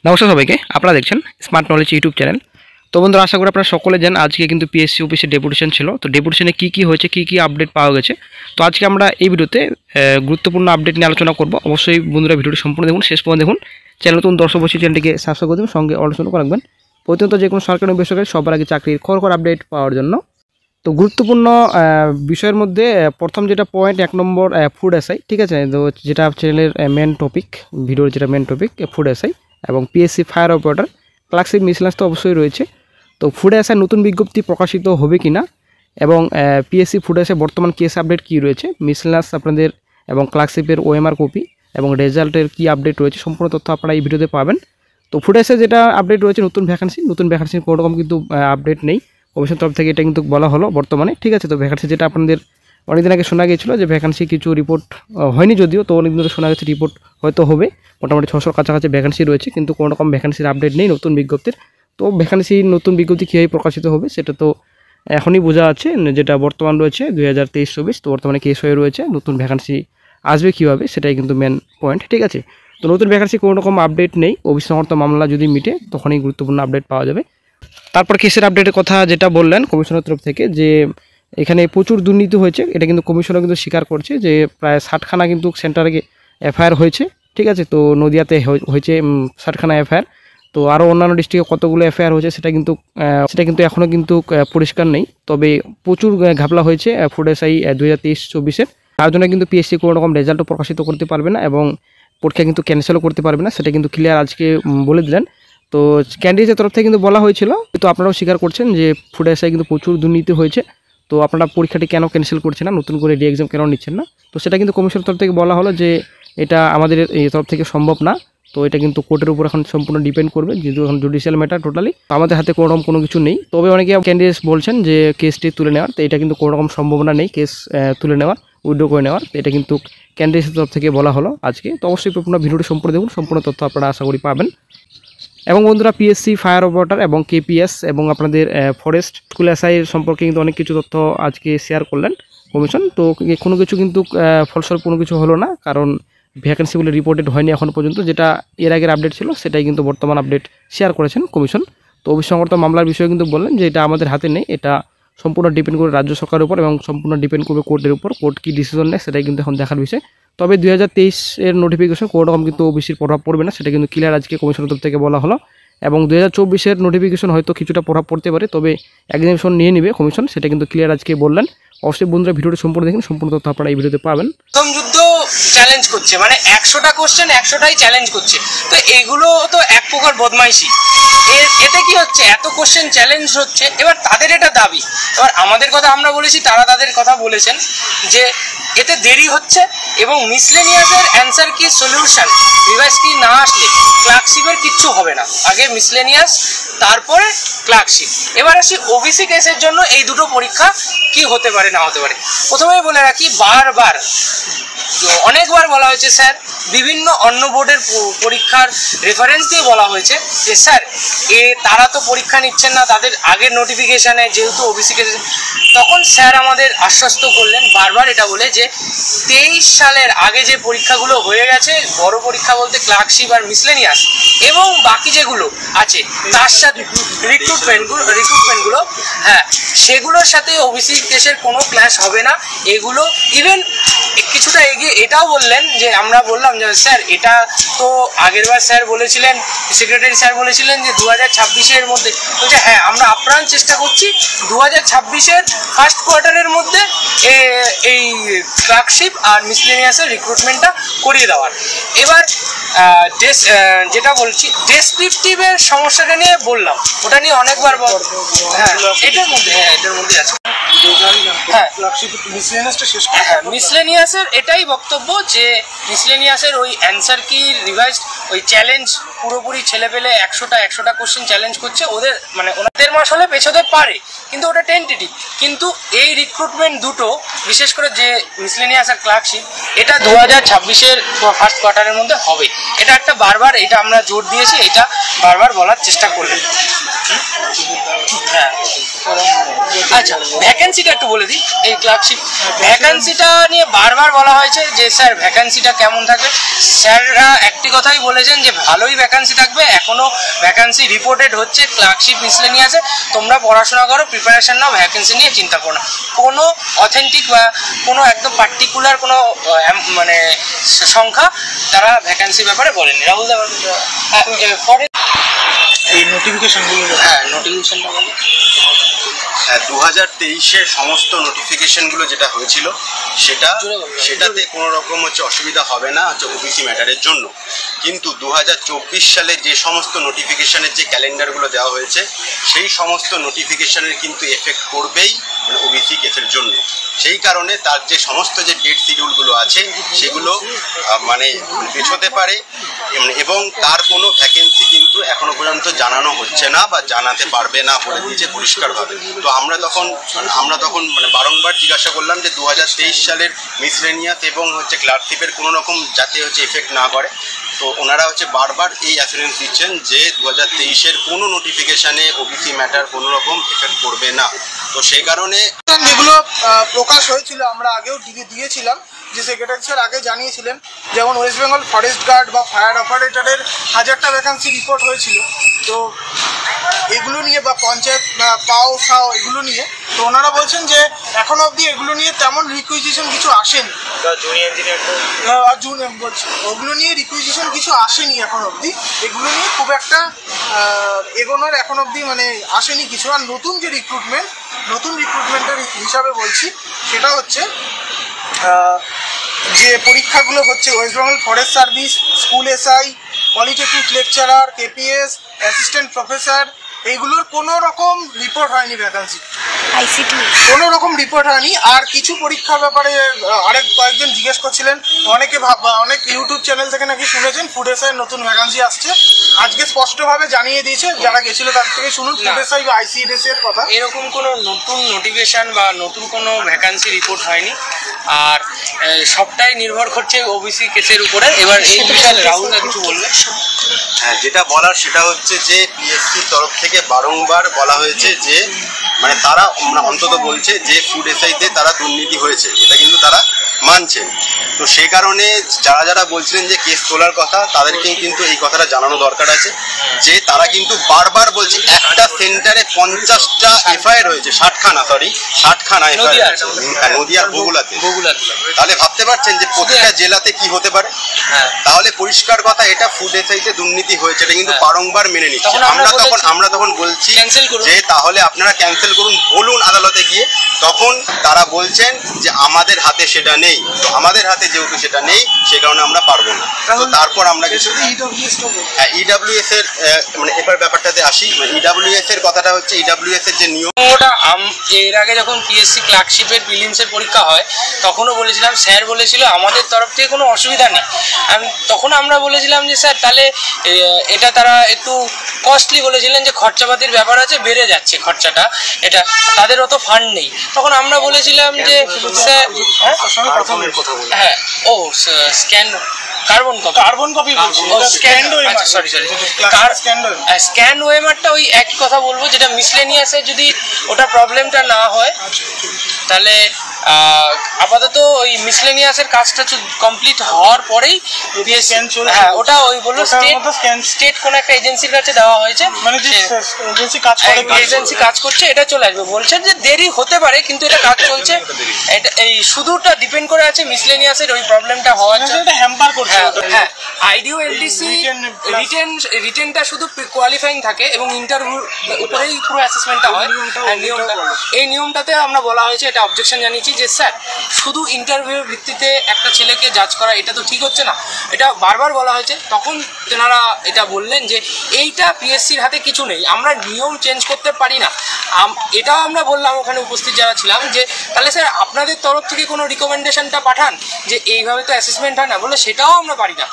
নমস্কার সবাইকে, আপনারা দেখছেন স্মার্ট নলেজ ইউটিউব চ্যানেল। তো বন্ধুরা, আশা করি আপনারা সকলে জানেন আজকে কিন্তু পিএসসি অফিসে ডেপুটেশন ছিল। তো ডেপুটেশনে কী হয়েছে, কী আপডেট পাওয়া গেছে, তো আজকে আমরা এই ভিডিওতে গুরুত্বপূর্ণ আপডেট নিয়ে আলোচনা করব। অবশ্যই বন্ধুরা ভিডিওটি সম্পূর্ণ দেখুন, শেষ পর্যন্ত দেখুন। চ্যানেল নতুন দর্শক অবশ্যই চ্যানেলটিকে সাবস্ক্রাইব করে দেবেন, সঙ্গে আলোচনা করে রাখবেন প্রতিনিয়ত যে কোনো সরকারি বেসরকারি সবার আগে চাকরির খবর আপডেট পাওয়ার জন্য। তো গুরুত্বপূর্ণ বিষয়ের মধ্যে প্রথম যেটা পয়েন্ট 1 নম্বর ফুড এসআই, ঠিক আছে, তো যেটা চ্যানেলের মেন টপিক, ভিডিওর যেটা মেন টপিক ফুড এসআই এবং পিএসসি ফায়ার অপারেটর ক্লার্কশিপ মিসেলেন্স তো অবশ্যই রয়েছে। তো ফুড এসআই নতুন বিজ্ঞপ্তি প্রকাশিত হবে কিনা এবং পিএসসি ফুড এসআই বর্তমান কেস আপডেট কী রয়েছে, মিসেলেন্স আপনাদের এবং ক্লার্কশিপের ওএমআর কপি এবং রেজাল্টের কী আপডেট রয়েছে, সম্পূর্ণ তথ্য আপনারা এই ভিডিওতে পাবেন। তো ফুড এসআই যেটা আপডেট রয়েছে নতুন ভ্যাকান্সির কোনো রকম কিন্তু আপডেট নেই, কমিশন তরফ থেকে এটা কিন্তু বলা হলো বর্তমানে, ঠিক আছে। তো ভ্যাকান্সি যেটা আপনাদের অনেকদিন আগে শোনা গিয়েছিলো যে ভ্যাকান্সি কিছু রিপোর্ট হয়নি, যদিও তো অনেকদিন ধরে শোনা গেছে রিপোর্ট হয়তো হবে, মোটামুটি 600 কাছাকাছি ভ্যাকান্সি রয়েছে, কিন্তু কোনো রকম ভ্যাকান্সির আপডেট নেই নতুন বিজ্ঞপ্তির। তো ভ্যাকান্সির নতুন বিজ্ঞপ্তি কীভাবে প্রকাশিত হবে সেটা তো এখনই বোঝা আছে, যেটা বর্তমান রয়েছে 2023-24, তো বর্তমানে কেস হয়ে রয়েছে, নতুন ভ্যাকান্সি আসবে কীভাবে সেটাই কিন্তু মেন পয়েন্ট, ঠিক আছে। তো নতুন ভ্যাকান্সি কোনো রকম আপডেট নেই, অভিসংহত মামলা যদি মিটে তখনই গুরুত্বপূর্ণ আপডেট পাওয়া যাবে। তারপর কেসের আপডেটের কথা যেটা বললেন কমিশনের তরফ থেকে, যে এখানে প্রচুর দুর্নীতি হয়েছে, এটা কিন্তু কমিশনও কিন্তু স্বীকার করছে, যে প্রায় 60খানা কিন্তু সেন্টারে এফআইআর হয়েছে, ঠিক আছে। তো নদিয়াতে হয়েছে 60খানা এফআইআর, তো আরও অন্যান্য ডিস্ট্রিক্টে কতগুলো এফআইআর হয়েছে সেটা কিন্তু এখনও কিন্তু পরিষ্কার নেই। তবে প্রচুর ঘাপলা হয়েছে ফুড এসআই 2023-24-এর, তার জন্য কিন্তু পিএসসি কোনো রকম রেজাল্টও প্রকাশিত করতে পারবে না এবং পরীক্ষা কিন্তু ক্যান্সেলও করতে পারবে না, সেটা কিন্তু ক্লিয়ার আজকে বলে দিলেন। তো ক্যান্ডিডেটের তরফ থেকে কিন্তু বলা হয়েছিল, তো আপনারাও স্বীকার করছেন যে ফুড এসআই কিন্তু প্রচুর দুর্নীতি হয়েছে, তো আপনারা পরীক্ষাটি কেন ক্যান্সেল করছেন না, নতুন করে রি এক্সাম কেন নিচ্ছেন না। তো সেটা কিন্তু কমিশনের তরফ থেকে বলা হলো যে এটা আমাদের এই তরফ থেকে সম্ভব না, তো এটা কিন্তু কোর্টের উপর এখন সম্পূর্ণ ডিপেন্ড করবে, যেহেতু এখন জুডিশিয়াল ম্যাটার টোটালি, আমাদের হাতে কোনো কিছু নেই। তবে অনেকে ক্যান্ডিডেটস বলছেন যে কেসটি তুলে নেওয়ার, তো এটা কিন্তু কোনো রকম সম্ভাবনা নেই কেস তুলে নেওয়ার, উইথড্র করে নেওয়ার, তো এটা কিন্তু ক্যান্ডিডেটসের তরফ থেকে বলা হলো আজকে। তো অবশ্যই আপনারা ভিডিওটি সম্পূর্ণ দেখুন, সম্পূর্ণ তথ্য আপনারা আশা করি পাবেন। এবং বন্ধুরা, পিএসসি ফায়ার অপারেটর এবং কেপিএস এবং আপনাদের ফরেস্ট স্কুল এসআইয়ের সম্পর্কে কিন্তু অনেক কিছু তথ্য আজকে শেয়ার করলেন কমিশন। তো কোনো কিছু কিন্তু ফলস্বরূপ কোনো কিছু হলো না, কারণ ভ্যাকেন্সিগুলো রিপোর্টেড হয়নি এখন পর্যন্ত, যেটা এর আগের আপডেট ছিল সেটাই কিন্তু বর্তমান আপডেট শেয়ার করেছেন কমিশন। তো অভিসংহত মামলার বিষয়ে কিন্তু বললেন যে এটা আমাদের হাতে নেই, এটা সম্পূর্ণ ডিপেন্ড করে রাজ্য সরকারের উপর এবং সম্পূর্ণ ডিপেন্ড করবে কোর্টের উপর, কোর্ট কী ডিসিশন নেয় সেটাই কিন্তু এখন দেখার বিষয়। তবে 2023-এর নোটিফিকেশন কোনো রকম কিন্তু ওবিসির প্রভাব পড়বে না, সেটা কিন্তু ক্লিয়ার আজকে কমিশনের তরফ থেকে বলা হলো। এবং 2024-এর নোটিফিকেশন হয়তো কিছুটা প্রভাব পড়তে পারে, তবে এক্সামিনেশন নিয়ে নেবে কমিশন, সেটা কিন্তু ক্লিয়ার আজকে বললেন। অবশ্যই বন্ধুরা ভিডিওটি সম্পূর্ণ দেখুন, সম্পূর্ণ তথ্য আপনারা এই ভিডিওতে পাবেন। প্রথম যুদ্ধ চ্যালেঞ্জ করছে, মানে 100টা কোশ্চেন 100টাই চ্যালেঞ্জ করছে, তো এগুলো তো এক প্রকার বদমাইশি। এতে কি হচ্ছে, এত কোশ্চেন চ্যালেঞ্জ হচ্ছে, এবার তাদের এটা দাবি, এবার আমাদের কথা আমরা বলেছি, তারা তাদের কথা বলেছেন যে এতে দেরি হচ্ছে এবং মিসলেনিয়াসের অ্যান্সার কি সলিউশন রিভাইস কি না আসলে ক্লার্কশিপের কিচ্ছু হবে না, আগে মিসলেনিয়াস তারপরে ক্লার্কশিপ। এবার আসি ওবিসি কেসের জন্য এই দুটো পরীক্ষা কি হতে পারে না হতে পারে। প্রথমেই বলে রাখি, অনেকবার বলা হয়েছে স্যার, বিভিন্ন অন্য বোর্ডের পরীক্ষার রেফারেন্স দিয়ে বলা হয়েছে যে স্যার তারা তো পরীক্ষা নিচ্ছেন না তাদের আগের নোটিফিকেশানে, যেহেতু ওবিসি কেসে, তখন স্যার আমাদের আশ্বস্ত করলেন বারবার এটা বলে যে 23 সালের আগে যে পরীক্ষাগুলো হয়ে গেছে, বড় পরীক্ষা বলতে ক্লার্কশিপ আর মিসলেনিয়াস এবং বাকি যেগুলো আছে তার সাথে রিক্রুটমেন্টগুলো, হ্যাঁ সেগুলোর সাথে ওবিসি কেসের কোনো ক্লাস হবে না। এগুলো ইভেন কিছুটা এগিয়ে এটাও বললেন যে আমরা বললাম যে স্যার এটা তো আগেরবার স্যার বলেছিলেন, সেক্রেটারি স্যার বলেছিলেন যে 2026-এর মধ্যে, বলছে হ্যাঁ আমরা আপ্রাণ চেষ্টা করছি 2026-এর ফার্স্ট কোয়ার্টারের মধ্যে এই ক্লার্কশিপ আর মিসলেনিয়াসের রিক্রুটমেন্টটা করিয়ে দেওয়ার। এবার যেটা বলছি ডেসক্রিপটিভের সমস্যাটা নিয়ে বললাম, ওটা নিয়ে অনেকবার হ্যাঁ এটার মধ্যে আছে। হ্যাঁ মিসলেনিয়াসের এটাই বক্তব্য যে মিসলেনিয়াসের ওই অ্যান্সার কি রিভাইজ ওই চ্যালেঞ্জ পুরোপুরি ছেলে পেলে 100টা কোশ্চেন চ্যালেঞ্জ করছে, ওদের মানে ওনাদের মাস হলে পেছোতে পারে, কিন্তু ওটা টেন্টেটিভ। কিন্তু এই রিক্রুটমেন্ট দুটো বিশেষ করে যে মিসলেনিয়াস আর ক্লার্কশিপ, এটা 2026-এর ফার্স্ট কোয়ার্টারের মধ্যে হবে, এটা একটা বারবার এটা আমরা জোর দিয়েছি, এটা বারবার বলার চেষ্টা করবেন। হ্যাঁ আচ্ছা, ভ্যাকেন্সিটা একটু বলে দিই। এই ক্লার্কশিপ ভ্যাকেন্সিটা নিয়ে বারবার বলা হয়েছে যে স্যার ভ্যাকেন্সিটা কেমন থাকবে। স্যাররা একটি কথাই বলেছেন যে ভালোই ভ্যাকেন্সি থাকবে, এখনও ভ্যাকেন্সি রিপোর্টেড হচ্ছে ক্লার্কশিপ মিসলেনিয়াসে, তোমরা পড়াশোনা করো, প্রিপারেশন নাও, ভ্যাকেন্সি নিয়ে চিন্তা করো না। কোনো অথেন্টিক বা কোনো একদম পার্টিকুলার কোনো মানে সংখ্যা তারা ভ্যাকেন্সির ব্যাপারে বলেনি। রাহুল দা পরে এই নোটিফিকেশনগুলো, হ্যাঁ নোটিফিকেশনটা বলে 2023-এর সমস্ত নোটিফিকেশনগুলো যেটা হয়েছিল সেটাতে কোনো রকম অসুবিধা হবে না ওবিসি ম্যাটারের জন্য। কিন্তু 2024 সালে যে সমস্ত নোটিফিকেশনের যে ক্যালেন্ডারগুলো দেওয়া হয়েছে সেই সমস্ত নোটিফিকেশনের কিন্তু এফেক্ট করবেই ওবিসি কেসের জন্য। সেই কারণে তার যে সমস্ত যে ডেট শিডিউলগুলো আছে সেগুলো মানে পেছোতে পারে, এবং তার কোনো ভ্যাকেন্সি কিন্তু এখনো পর্যন্ত জানানো হচ্ছে না বা জানাতে পারবে না বলে দিয়েছে পরিষ্কারভাবে। তো আমরা তখন মানে বারংবার জিজ্ঞাসা করলাম যে 2023 সালের মিসলেনিয়াস এবং ক্লার্কশিপের কোনো রকম যাতে এফেক্ট না করে। তো ওনারা বারবার এই অ্যাসুরেন্স দিচ্ছেন যে 2023-এর কোনো নোটিফিকেশানে ওবিসি ম্যাটার কোনো রকম এফেক্ট করবে না। তো সেই কারণে যেগুলো প্রকাশ হয়েছিল আমরা আগেও দিয়েছিলাম, যে সেক্রেটারি স্যার আগে জানিয়েছিলেন, যেমন ওয়েস্ট বেঙ্গল ফরেস্ট গার্ড বা ফায়ার অপারেটরের 1000টা ভ্যাকান্সি রিপোর্ট হয়েছিল। তো এগুলো নিয়ে বা পঞ্চায়েত পাও সাও এগুলো নিয়ে, তো ওনারা বলছেন যে এখনো অবধি এগুলো নিয়ে তেমন রিকুইজিশন কিছু আসেনি। বলছি ওগুলো নিয়ে রিকুইজিশন কিছু আসেনি এখন অবধি, এগুলো নিয়ে খুব একটা এগোনোর এখন অবধি মানে আসেনি কিছু। আর নতুন রিক্রুটমেন্টের হিসাবে বলছি, সেটা হচ্ছে যে পরীক্ষাগুলো হচ্ছে West Bengal forest service, school SI, polytechnic lecturer, KPS, assistant professor, এইগুলোর কোনো রকম রিপোর্ট হয়নি ভ্যাকান্সি, কোনো রকম রিপোর্ট হয়নি। আর কিছু পরীক্ষার ব্যাপারে কয়েকজন জিজ্ঞেস করছিলেন, অনেক ইউটিউব চ্যানেল থেকে নাকি শুনেছেন ফুড এসআইয়ের নতুন ভ্যাকান্সি আসছে। আজকে স্পষ্টভাবে জানিয়ে দিয়েছে, যারা গেছিল তার থেকে শুনুন ফুড এসআই বা আইসিডিএস এর কথা। এরকম কোনো নতুন নোটিফিকেশান বা নতুন কোনো ভ্যাকান্সি রিপোর্ট হয়নি, আর সবটাই নির্ভর করছে ওবিসি কেসের উপরে। এবার এই বিষয়ে রাহুল দা কিছু বললে। হ্যাঁ, যেটা বলার সেটা হচ্ছে যে পিএসসির তরফ থেকে বারংবার বলা হয়েছে যে মানে তারা অন্তত বলছে যে ফুড এসআইতে তারা দুর্নীতি হয়েছে, এটা কিন্তু তারা মানছেন। তো সেই কারণে যারা বলছিলেন যে কেস তোলার কথা, তাদেরকেই কিন্তু এই কথাটা জানানো দরকার আছে যে তারা কিন্তু বারবার বলছে একটা সেন্টারে 50টা এফআইআর হয়েছে, 60খানা এফআইআর নদিয়ার বগুলাতে। তাহলে ভাবতে পারছেন যে প্রতিটা জেলাতে কি হতে পারে। তাহলে পরিষ্কার কথা, এটা ফুড এসআইতে দুর্নীতি হয়েছে, এটা কিন্তু বারংবার মেনে নিচ্ছে। আমরা তখন বলছি যে তাহলে আপনারা ক্যান্সেল করুন, বলুন আদালতে গিয়ে। তখন তারা বলছেন যে আমাদের হাতে সেটা নেই। তো আমাদের হাতে যেহেতু সেটা নেই, সে কারণে আমরা পারবো না। তো তারপর আমরা কিছু ইডব্লিউএস এর মানে এবার ব্যাপারটাতে আসি। ইডব্লিউএস এর কথাটা হচ্ছে ইডব্লিউএস এর যে নিয়ম, ওটা এর আগে যখন পিএসসি ক্লার্কশিপের প্রিলিমসের পরীক্ষা হয় তখনও বলেছিলাম, স্যার বলেছিল আমাদের তরফ থেকে কোনো অসুবিধা নেই। তখন আমরা বলেছিলাম যে স্যার তাহলে এটা তারা একটু কস্টলি বলেছিলেন, যে খরচাপাতির ব্যাপার আছে, বেড়ে যাচ্ছে খরচাটা, এটা তাদের অত ফান্ড নেই। তখন আমরা বলেছিলাম যে স্যার হ্যাঁ ও কার্বন কপি স্ক্যান ওয়েমারটা ওই একই কথা বলবো, যেটা মিসলেনিয়াসে যদি ওটা প্রবলেমটা না হয় তাহলে আপাতত ওই মিসলেনিয়াসের কাজটা কমপ্লিট হওয়ার পরেই হ্যাঁ ওটা ওই বললো স্টেট কোনো একটা এজেন্সির কাছে দেওয়া হয়েছে, মানে এজেন্সি কাজ করছে, এটা চলে আসবে। বলছেন যে দেরি হতে পারে কিন্তু এটা কাজ চলছে। এটা এই শুধুটা ডিপেন্ড করে আছে মিসলেনিয়াসের ওই প্রবলেমটা হওয়ার জন্য হ্যাম্পার করছে। হ্যাঁ, আইডিও এলডিসি রিটেনটা শুধু কোয়ালিফাইং থাকে এবং ইন্টারভিউ উপরেই পুরো অ্যাসেসমেন্টটা হয়। এই নিয়মটাতে আমরা বলা হয়েছে, এটা অবজেকশন জানিয়েছি যে স্যার শুধু ইন্টারভিউর ভিত্তিতে একটা ছেলেকে জাজ করা এটা তো ঠিক হচ্ছে না, এটা বারবার বলা হয়েছে। তখন তেনারা এটা বললেন যে এইটা পিএসসির হাতে কিছু নেই, আমরা নিয়ম চেঞ্জ করতে পারি না। এটাও আমরা বললাম ওখানে উপস্থিত যারা ছিলাম যে তাহলে স্যার আপনাদের তরফ থেকে কোনো রিকমেন্ডেশনটা পাঠান যে এইভাবে তো অ্যাসেসমেন্ট হয় না, বলে সেটাও আমরা পারি না।